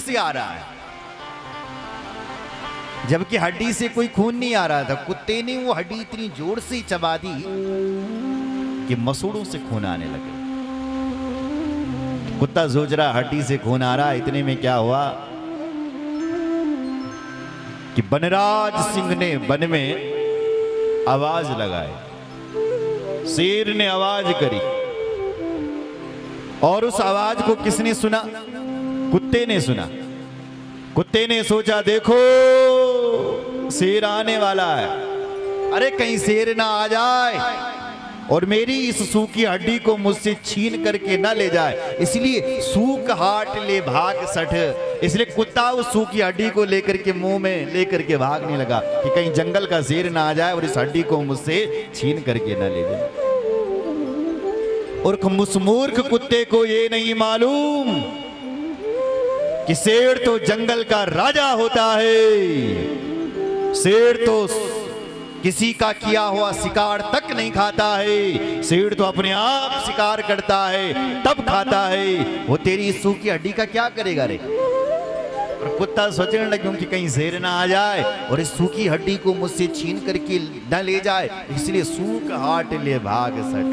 से आ रहा है, जबकि हड्डी से कोई खून नहीं आ रहा था। कुत्ते ने वो हड्डी इतनी जोर से चबा दी कि मसूड़ों से खून आने लगे। कुत्ता सोच रहा हड्डी से खून आ रहा। इतने में क्या हुआ कि बनराज सिंह ने वन में आवाज लगाई। शेर ने आवाज करी और उस आवाज को किसने सुना? कुत्ते ने सुना। कुत्ते ने सोचा देखो शेर आने वाला है, अरे कहीं शेर ना आ जाए और मेरी इस सूखी हड्डी को मुझसे छीन करके ना ले जाए, इसलिए सूख हाट ले भाग सठ। इसलिए कुत्ता उस सूखी हड्डी को लेकर के मुंह में लेकर के भागने लगा कि कहीं जंगल का शेर ना आ जाए और इस हड्डी को मुझसे छीन करके ना ले जाए। और उस मूर्ख कुत्ते को ये नहीं मालूम कि शेर तो जंगल का राजा होता है। शेर तो किसी का किया हुआ शिकार तक नहीं खाता है। शेर तो अपने आप शिकार करता है तब खाता है। वो तेरी सूखी हड्डी का क्या करेगा रे? और कुत्ता सोचने लगा कि कहीं शेर ना आ जाए और इस सूखी हड्डी को मुझसे छीन करके न ले जाए, इसलिए सूख हाट ले भाग सट।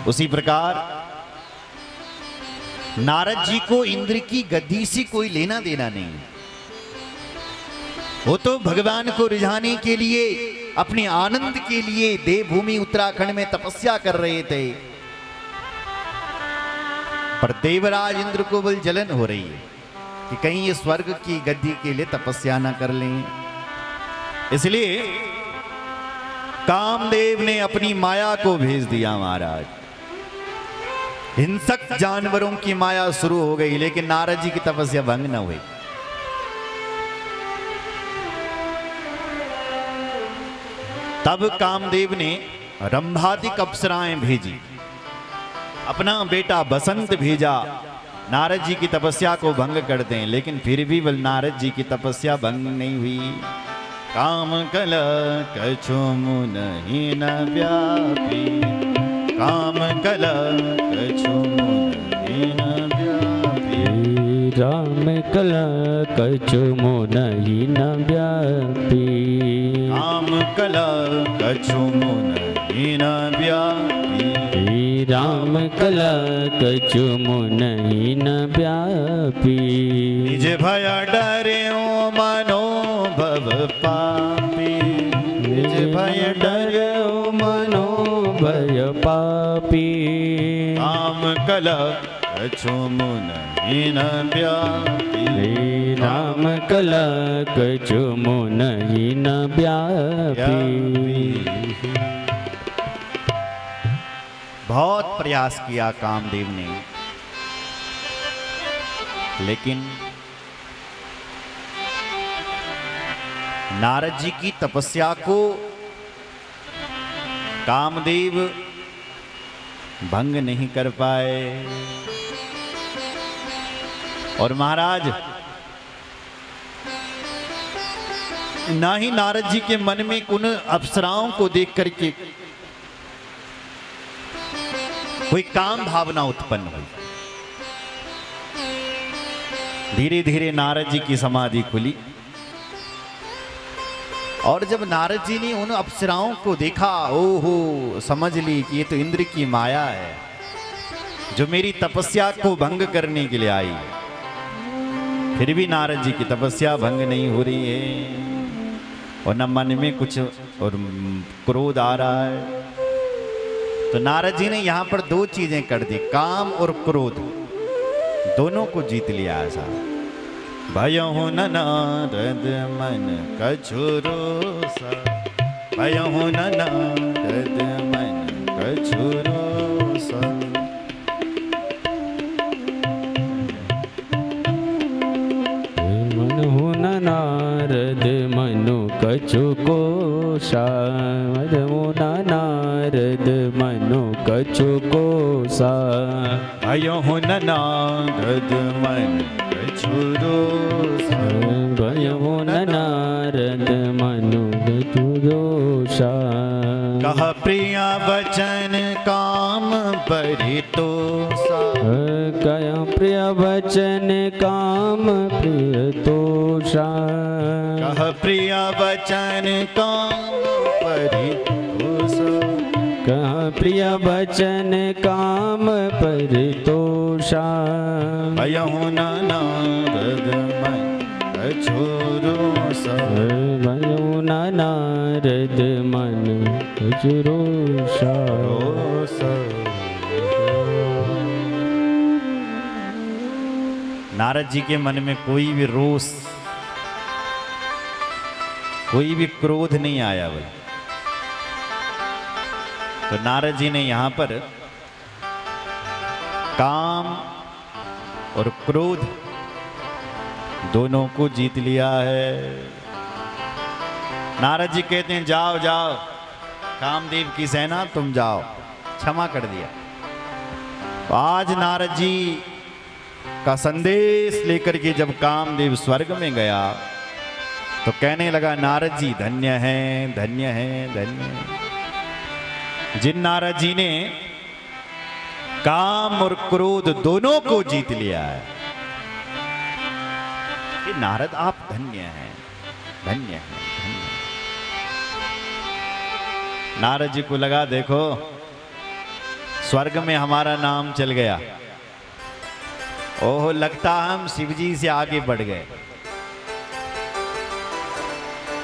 उसी प्रकार नारद जी को इंद्र की गद्दी से कोई लेना देना नहीं। वो तो भगवान को रिझाने के लिए, अपने आनंद के लिए देवभूमि उत्तराखंड में तपस्या कर रहे थे। पर देवराज इंद्र को बल जलन हो रही है कि कहीं ये स्वर्ग की गद्दी के लिए तपस्या ना कर लें। इसलिए कामदेव ने अपनी माया को भेज दिया महाराज। हिंसक जानवरों की माया शुरू हो गई, लेकिन नारद जी की तपस्या भंग न हुई। तब कामदेव ने रंभादिक अप्सराएं भेजी, अपना बेटा बसंत भेजा नारद जी की तपस्या को भंग कर दें, लेकिन फिर भी बल नारद जी की तपस्या भंग नहीं हुई। काम कल कछु मुनि न व्यापी, काम कल कछु मुनि न व्यापी, राम कला कछु मुनि न व्यापी, काम कला कछु मुनि न व्यापी, राम कला कछु मुनि न व्यापी। निज भय डरे मनो भव पापी, निज भय डरे मनो भय पापी, काम कला कछु मुनि न व्यापी, राम कला कछु मुनि न व्यापी। बहुत प्रयास किया कामदेव ने, लेकिन नारद जी की तपस्या को कामदेव भंग नहीं कर पाए। और महाराज ना ही नारद जी के मन में उन अप्सराओं को देख करके कोई काम भावना उत्पन्न हुई। धीरे धीरे नारद जी की समाधि खुली और जब नारद जी ने उन अप्सराओं को देखा, ओहो, समझ ली कि ये तो इंद्र की माया है जो मेरी तपस्या को भंग करने के लिए आई। फिर भी नारद जी की तपस्या भंग नहीं हो रही है और न मन में कुछ और क्रोध आ रहा है। तो नारद जी ने यहां पर दो चीजें कर दी, काम और क्रोध दोनों को जीत लिया ऐसा। भयहु न नारद मन कछु रोसा, भयहु न नारद मन कछु रोसा, मनहु न नारद मनु कछु कोशा, मनहु न नारद मनु कछु कोशा, भयहु न नारद मन कछु रोसा, भयहु न नारद मनु कछु रोषा। कह प्रिय वचन काम परितोषा, कह प्रिय वचन काम प्रिय तोषा। कह प्रिय वचन काम परितोषा। कह प्रिय वचन काम परितोषा। भयहु न नारद मन अछुरोषा। भयो न नारद मन अछुरोषा। नारद जी के मन में कोई भी रोष, कोई भी क्रोध नहीं आया बोले। तो नारद जी ने यहां पर काम और क्रोध दोनों को जीत लिया है। नारद जी कहते हैं जाओ जाओ कामदेव की सेना तुम जाओ, क्षमा कर दिया। तो आज नारद जी का संदेश लेकर के जब कामदेव स्वर्ग में गया तो कहने लगा नारद जी धन्य हैं, धन्य हैं, धन्य हैं। जिन नारद जी ने काम और क्रोध दोनों को जीत लिया है, कि नारद आप धन्य हैं, धन्य हैं, धन्य। नारद जी को लगा देखो स्वर्ग में हमारा नाम चल गया, ओह लगता हम शिव जी से आगे बढ़ गए।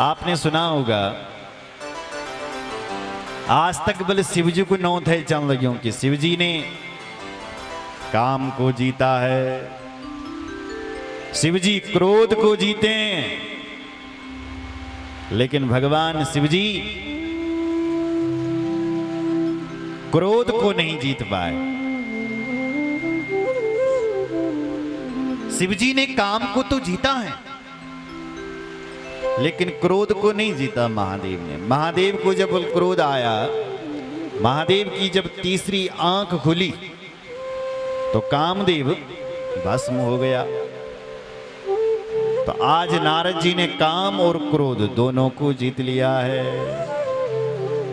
आपने सुना होगा आज तक बोले शिव जी को नौ थे चल लगियों कि शिव जी ने काम को जीता है, शिव जी क्रोध को जीते हैं, लेकिन भगवान शिव जी क्रोध को नहीं जीत पाए। शिव जी ने काम को तो जीता है लेकिन क्रोध को नहीं जीता महादेव ने। महादेव को जब क्रोध आया, महादेव की जब तीसरी आंख खुली तो कामदेव भस्म हो गया। तो आज नारद जी ने काम और क्रोध दोनों को जीत लिया है।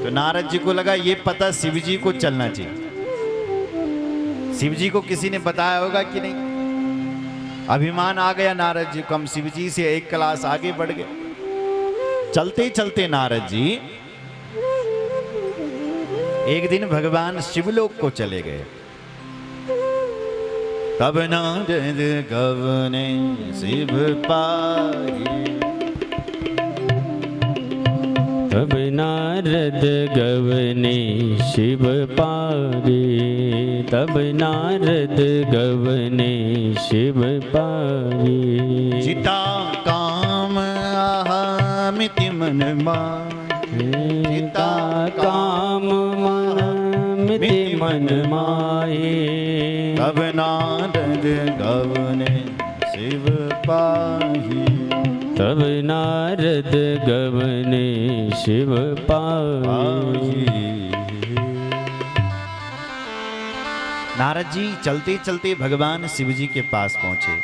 तो नारद जी को लगा ये पता शिव जी को चलना चाहिए। शिव जी को किसी ने बताया होगा कि नहीं? अभिमान आ गया नारद जी को, हम शिव जी से एक क्लास आगे बढ़ गए। चलते चलते नारद जी एक दिन भगवान शिवलोक को चले गए। तब नारद गवने शिव पाहि। तब नारद गवने शिव पारे। तब नारद गवने शिव पारे। चिता काम अहमिति मन माहे। चिता काम मिति मन माहे। तब नारद गवने शिव पाहि। तब नारद गवने शिव पाहि। नारद जी चलते चलते भगवान शिव जी के पास पहुंचे।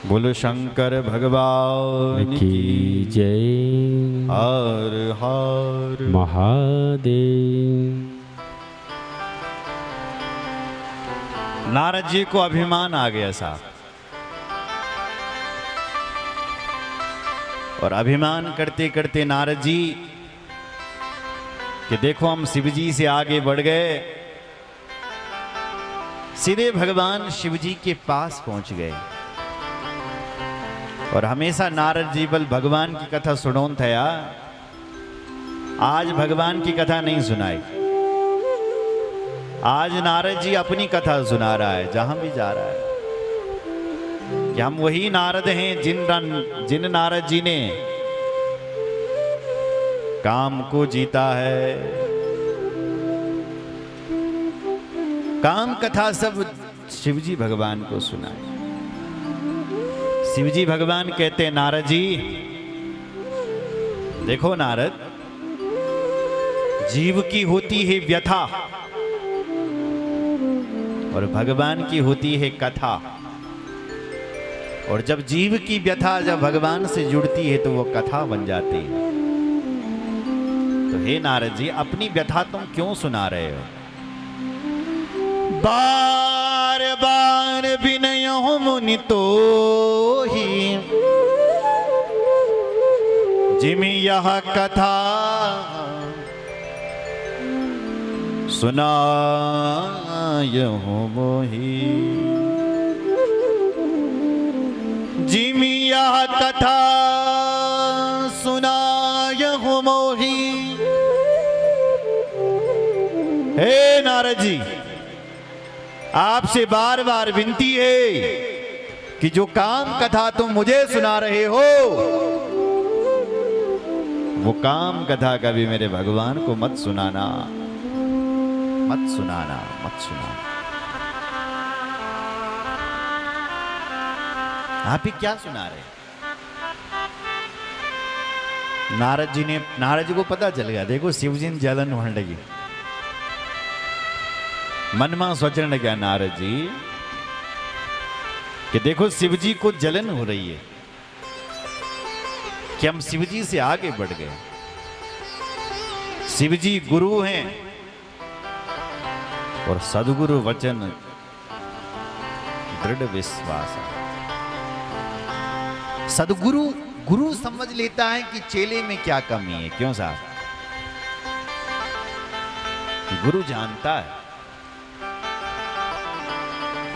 बोलो शंकर भगवान की जय। हर हर महादेव। नारद जी को अभिमान आ गया साहब, और अभिमान करते करते नारद जी कि देखो हम शिव जी से आगे बढ़ गए, सीधे भगवान शिव जी के पास पहुंच गए। और हमेशा नारद जी बल भगवान की कथा सुनोन थया, आज भगवान की कथा नहीं सुनाई। आज नारद जी अपनी कथा सुना रहा है जहां भी जा रहा है कि हम वही नारद हैं जिन नारद जी ने काम को जीता है। काम कथा सब शिवजी भगवान को सुनाए। शिवजी भगवान कहते हैं नारद जी, देखो नारद, जीव की होती है व्यथा और भगवान की होती है कथा। और जब जीव की व्यथा जब भगवान से जुड़ती है तो वो कथा बन जाती है। तो हे नारद जी, अपनी व्यथा तुम क्यों सुना रहे हो? बार बार विनय मुनि तो ही जिमि यह कथा सुनायहु मोहि। जिमि यह कथा सुनायहु मोहि। हे नारद जी, आपसे बार बार विनती है कि जो काम कथा तुम मुझे सुना रहे हो वो काम कथा कभी मेरे भगवान को मत सुनाना, मत सुनाना, मत सुनाना। आप ही क्या सुना रहे? नारद जी को पता चल गया। देखो शिव जी ने जलन होने लगी, मन में सोचने लगा नारद जी कि देखो शिव जी को जलन हो रही है कि हम शिव जी से आगे बढ़ गए। शिव जी गुरु हैं और सदगुरु वचन दृढ़ विश्वास है। सदगुरु गुरु समझ लेता है कि चेले में क्या कमी है। क्यों साहब? गुरु जानता है।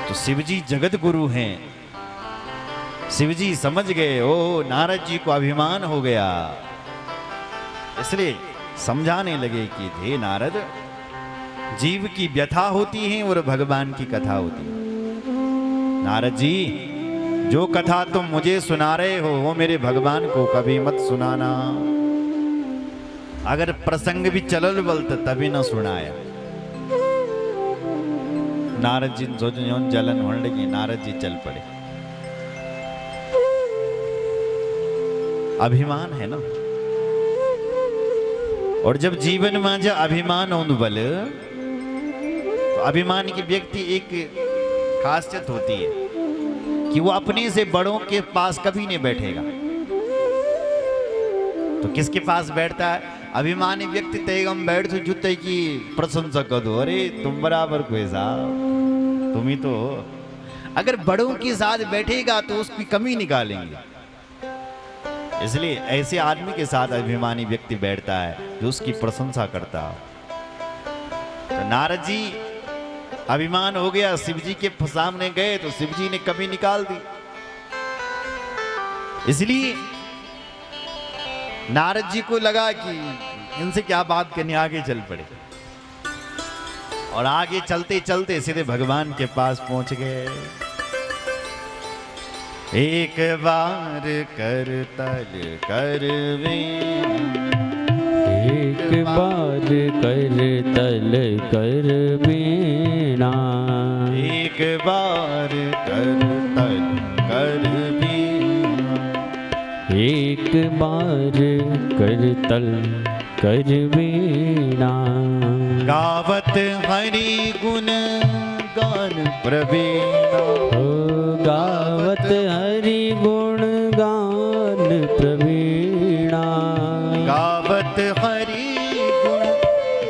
तो शिवजी जगत गुरु हैं। शिवजी समझ गए, ओ नारद जी को अभिमान हो गया, इसलिए समझाने लगे कि हे नारद, जीव की व्यथा होती है और भगवान की कथा होती है। नारद जी, जो कथा तुम मुझे सुना रहे हो वो मेरे भगवान को कभी मत सुनाना। अगर प्रसंग भी चलल बलत तभी न सुनाया। नारद जी सोचो जलन होने लगी, नारद जी चल पड़े। अभिमान है ना, और जब जीवन में जब अभिमान हो बल, तो अभिमान की व्यक्ति एक खासियत होती है कि वो अपने से बड़ों के पास कभी नहीं बैठेगा। तो किसके पास बैठता है? अभिमानी व्यक्ति तेगम बैठ तो जुते की प्रशंसा कर दो, अरे तुम बराबर कोई साहब, तुम ही तो हो। अगर बड़ों के साथ बैठेगा तो उसकी कमी निकालेंगे। इसलिए ऐसे आदमी के साथ अभिमानी व्यक्ति बैठता है जो उसकी प्रशंसा करता है। तो नारद जी अभिमान हो गया, शिव जी के सामने गए तो शिव जी ने कमी निकाल दी। इसलिए नारद जी को लगा कि इनसे क्या बात करनी, आगे चल पड़े। और आगे चलते चलते सीधे भगवान के पास पहुंच गए। एक बार कर तल करवे, एक बार कर तल कर बीना, एक बार कर तल कर बीना, एक बार कर तल कर बीना। गावत हरि गुण गान प्रवीणा, हो गावत हरि गुण गान प्रवीणा, गावत हरि गुण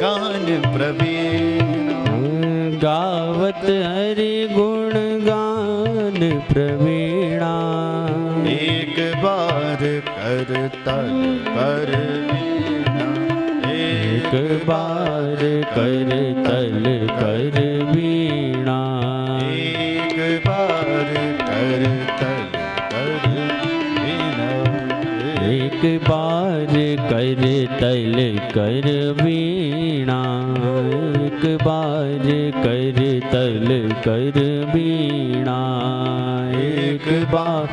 गान प्रवीणा, गावत हरि गुण गान प्रवीणा। एक बार कर तल कर बीना, एक बार कर तल कर बीणा, एक बार कर तल कर बीना, एक बार कर तल कर बीणा, एक बार कर तल कर बीणा, एक बार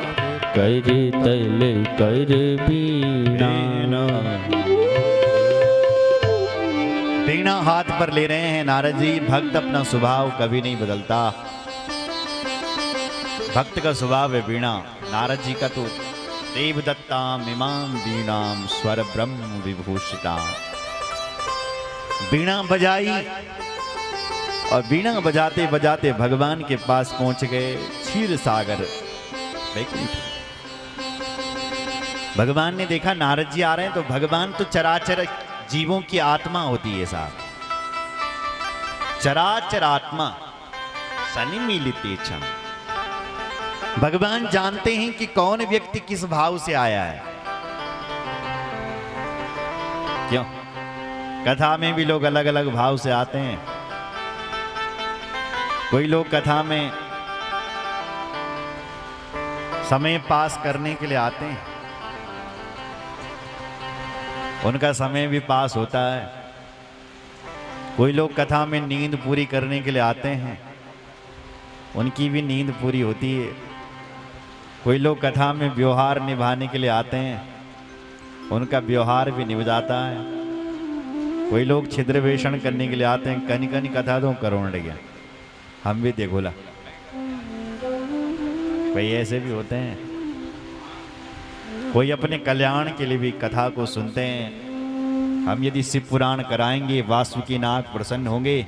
कर तल कर बीणा। वीणा हाथ पर ले रहे हैं नारद जी। भक्त अपना स्वभाव कभी नहीं बदलता। भक्त का स्वभाव है वीणा। नारद जी का तो देवदत्ताम इमाम वीणाम स्वर ब्रह्म विभूषिता, वीणा बजाई और वीणा बजाते बजाते भगवान के पास पहुंच गए। क्षीर सागर वैकुंठ। भगवान ने देखा नारद जी आ रहे हैं, तो भगवान तो चराचर जीवों की आत्मा होती है साहब, चराचर आत्मा सनिमिलिते क्षण। भगवान जानते हैं कि कौन व्यक्ति किस भाव से आया है। क्यों? कथा में भी लोग अलग अलग भाव से आते हैं। कोई लोग कथा में समय पास करने के लिए आते हैं, उनका समय भी पास होता है। कोई लोग कथा में नींद पूरी करने के लिए आते हैं, उनकी भी नींद पूरी होती है। कोई लोग कथा में व्यवहार निभाने के लिए आते हैं, उनका व्यवहार भी निभ जाता है। कोई लोग छिद्रवेषण करने के लिए आते हैं, कनी कनी कथा तो करोड़ गया, हम भी देखो ला। कोई ऐसे भी होते हैं। कोई अपने कल्याण के लिए भी कथा को सुनते हैं। हम यदि शिव पुराण कराएंगे, वासुकीनाथ प्रसन्न होंगे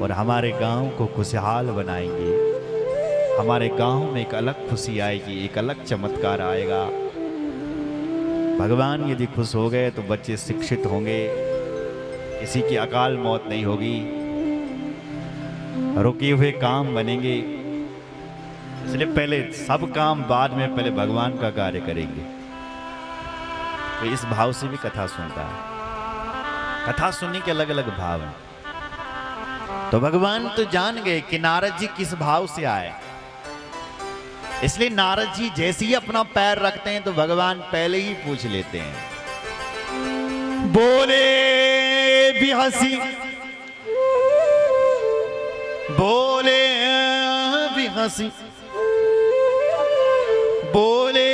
और हमारे गांव को खुशहाल बनाएंगे। हमारे गांव में एक अलग खुशी आएगी, एक अलग चमत्कार आएगा। भगवान यदि खुश हो गए तो बच्चे शिक्षित होंगे, किसी की अकाल मौत नहीं होगी, रुके हुए काम बनेंगे। इसलिए पहले सब काम बाद में, पहले भगवान का कार्य करेंगे। तो इस भाव से भी कथा सुनता है। कथा सुनने के अलग अलग भाव हैं। तो भगवान तो जान गए कि नारद जी किस भाव से आए, इसलिए नारद जी जैसे ही अपना पैर रखते हैं तो भगवान पहले ही पूछ लेते हैं। बोले भी हंसी, बोले भी हंसी, बोले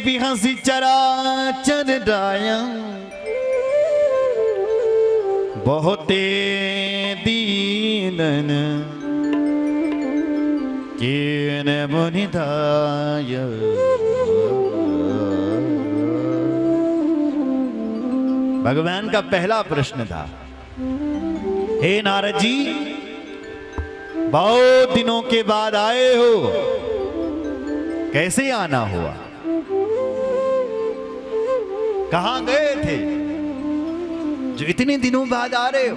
भी हंसी चराचर डाया, बहुते दीनन केन मुनिदाय। भगवान का पहला प्रश्न था, हे नारद जी, बहुत दिनों के बाद आए हो, कैसे आना हुआ? कहां गए थे जो इतने दिनों बाद आ रहे हो?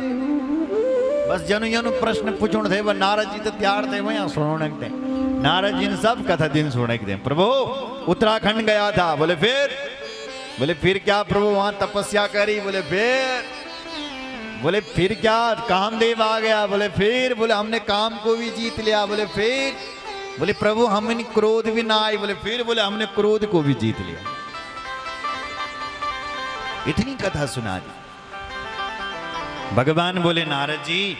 बस जनु जनु प्रश्न पूछण थे, वह नारद जी तो तैयार थे वहां सुनने के। नारद जी ने सब कथा दिन सुनने के। प्रभु उत्तराखंड गया था, बोले फिर? बोले फिर क्या प्रभु वहां तपस्या करी? बोले फिर? बोले फिर क्या कामदेव आ गया? बोले फिर? बोले हमने काम को भी जीत लिया? बोले फिर? बोले प्रभु हमने क्रोध भी ना आई? बोले फिर? बोले हमने क्रोध को भी जीत लिया। इतनी कथा सुना दी। भगवान बोले नारद जी,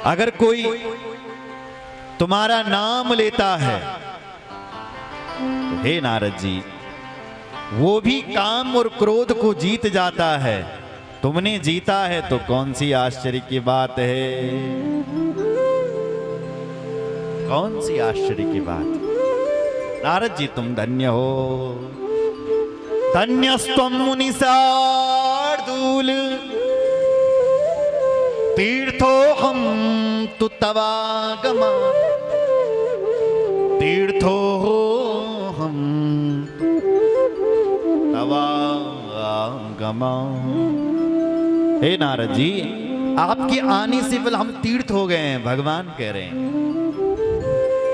अगर कोई तुम्हारा नाम लेता है तो हे नारद जी, वो भी काम और क्रोध को जीत जाता है। तुमने जीता है तो कौन सी आश्चर्य की बात है? कौन सी आश्चर्य की बात? नारद जी तुम धन्य हो, धन्यस्त्वं मुनिशार्दूल, तीर्थोऽहं तु तवागमा, तीर्थोऽहं तवागमा। हे नारद जी, आपके आने से पहले हम तीर्थ हो गए हैं, भगवान कह रहे हैं।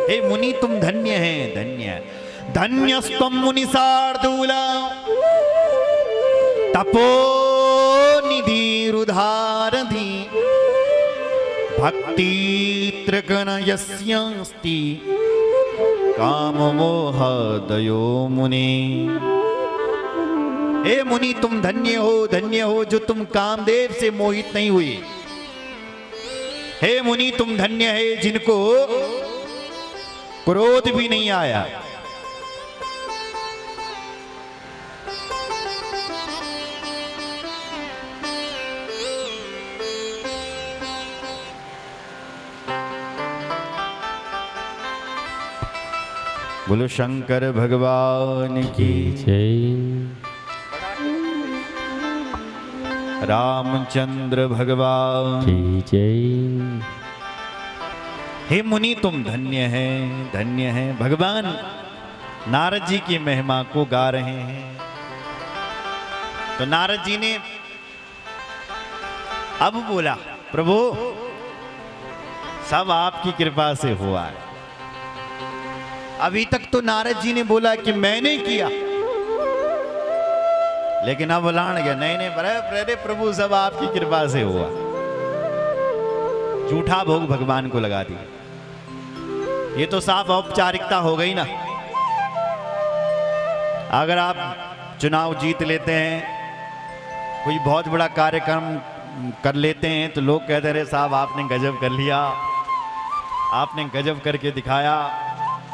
हे मुनि तुम धन्य हैं, धन्य। धन्यस्त्वं मुनिशार्दूला, तपोनिधिरुधारधि, भक्ति त्रिगुण यस्यास्ति, काममोहादयो मुनि। हे मुनि तुम धन्य हो, धन्य हो जो तुम कामदेव से मोहित नहीं हुए। हे मुनि तुम धन्य है जिनको क्रोध भी नहीं आया। बोलो शंकर भगवान की जय। रामचंद्र भगवान की जय। हे मुनि तुम धन्य है। भगवान नारद जी की महिमा को गा रहे हैं। तो नारद जी ने अब बोला, प्रभु सब आपकी कृपा से हुआ है। अभी तक तो नारद जी ने बोला कि मैंने किया, लेकिन अब लान गया, नहीं अरे प्रभु सब आपकी कृपा से हुआ। झूठा भोग भगवान को लगा दिया। ये तो साफ औपचारिकता हो गई ना। अगर आप चुनाव जीत लेते हैं, कोई बहुत बड़ा कार्यक्रम कर लेते हैं, तो लोग कहते रहे साहब आपने गजब कर लिया, आपने गजब करके दिखाया।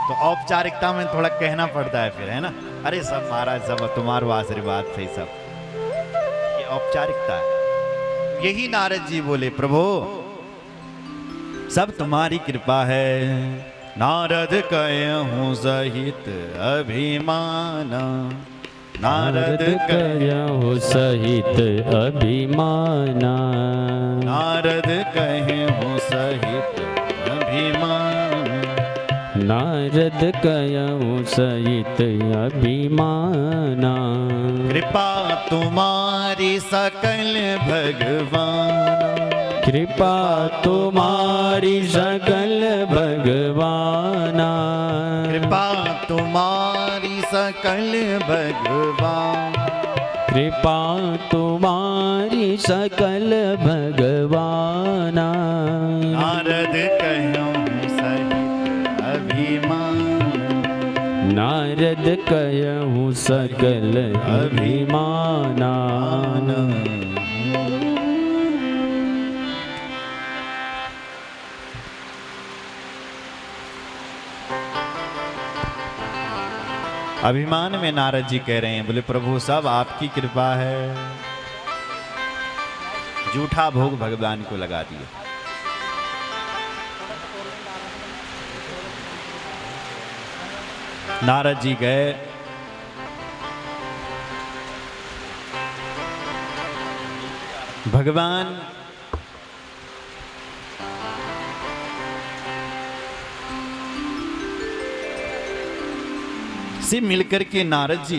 तो औपचारिकता में थोड़ा कहना पड़ता है फिर, है ना, अरे सब महाराज सब तुम्हारा आशीर्वाद से सब, ये औपचारिकता है। यही नारद जी बोले, प्रभु सब तुम्हारी कृपा है। नारद कहूँ सहित अभिमान, नारद कहूँ सहित अभिमाना, नारद कहूँ सहित अभिमान, नारद कहूँ सहित अभिमाना। कृपा तुम्हारी सकल भगवान, कृपा तुम्हारी सकल भगवाना, कृपा तुम्हारी सकल भगवान, कृपा तुम्हारी सकल भगवाना। नारद कहूँ सहित अभिमान, नारद कहूँ सकल अभिमाना। अभिमान में नारद जी कह रहे हैं, बोले प्रभु सब आपकी कृपा है। झूठा भोग भगवान को लगा दिया। नारद जी गए, भगवान से मिलकर के नारद जी